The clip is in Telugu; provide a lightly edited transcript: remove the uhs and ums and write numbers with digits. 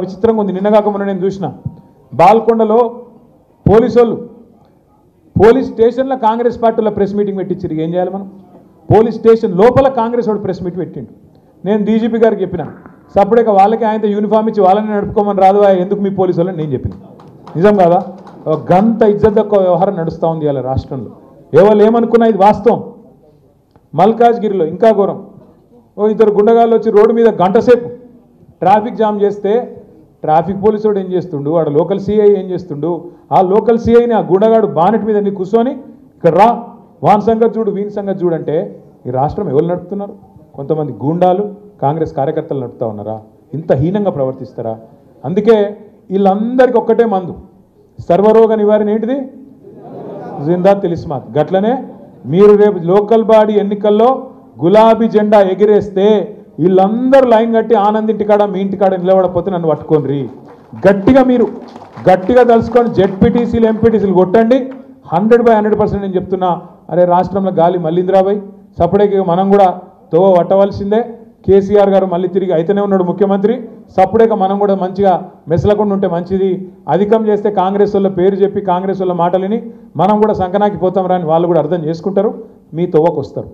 విచిత్రంగా ఉంది. నిన్నగాక మొన్న నేను చూసిన బాల్కొండలో పోలీస్ స్టేషన్లో కాంగ్రెస్ పార్టీలో ప్రెస్ మీటింగ్ పెట్టించారు. ఏం చేయాలి మనం? పోలీస్ స్టేషన్ లోపల కాంగ్రెస్ వాడు ప్రెస్ మీట్ పెట్టిండు. నేను డీజీపీ గారికి చెప్పిన, సపరేట్గా వాళ్ళకి ఆయనతో యూనిఫామ్ ఇచ్చి వాళ్ళని నడుపుకోమని రాదు, ఎందుకు మీ పోలీసు వాళ్ళని నేను చెప్పిన. నిజం కాదా? గంత ఇజ్జత్ తక్కువ వ్యవహారం నడుస్తూ ఉంది ఇవాళ రాష్ట్రంలో. ఎవరు ఏమనుకున్నా ఇది వాస్తవం. మల్కాజ్గిరిలో ఇంకా ఘోరం. ఇద్దరు గుండగాళ్ళు వచ్చి రోడ్డు మీద గంట సేపు ట్రాఫిక్ జామ్ చేస్తే ట్రాఫిక్ పోలీసు వాడు ఏం చేస్తుండు, వాడు లోకల్ సిఐ ఏం చేస్తుండు, ఆ లోకల్ సిఐని ఆ గుండగాడు బానెట్ మీద నీ కూర్చొని ఇక్కడ రా, వాన్ సంగతి చూడు, వీని సంగతి చూడంటే ఈ రాష్ట్రం ఎవరు నడుపుతున్నారు? కొంతమంది గూండాలు కాంగ్రెస్ కార్యకర్తలు నడుపుతా ఉన్నారా? ఇంత హీనంగా ప్రవర్తిస్తారా? అందుకే వీళ్ళందరికీ ఒక్కటే మందు, సర్వరోగ నివారణ ఏంటిది? జిందా తిలిస్మాత్. గట్లనే మీరు రేపు లోకల్ బాడీ ఎన్నికల్లో గులాబీ జెండా ఎగిరేస్తే వీళ్ళందరూ లైన్ కట్టి ఆనంద్ ఇంటికాడ మీ ఇంటికాడ నిలబడకపోతే నన్ను పట్టుకోండి. మీరు గట్టిగా తలుసుకొని జెడ్పీటీసీలు ఎంపీటీసీలు కొట్టండి. 100% నేను చెప్తున్నా. అరే రాష్ట్రంలో గాలి మళ్ళీంద్రాబాయ్ సపరేట్గా మనం కూడా తోవ పట్టవలసిందే. కేసీఆర్ గారు మళ్ళీ తిరిగి అయితేనే ఉన్నాడు ముఖ్యమంత్రి. సపరేట్గా మనం కూడా మంచిగా మెసలకుండా ఉంటే మంచిది. అధికం చేస్తే కాంగ్రెస్ వాళ్ళ పేరు చెప్పి కాంగ్రెస్ వాళ్ళ మాటలని మనం కూడా సంకనాకి పోతాం రాని వాళ్ళు కూడా అర్థం చేసుకుంటారు, మీ తోవకు వస్తారు.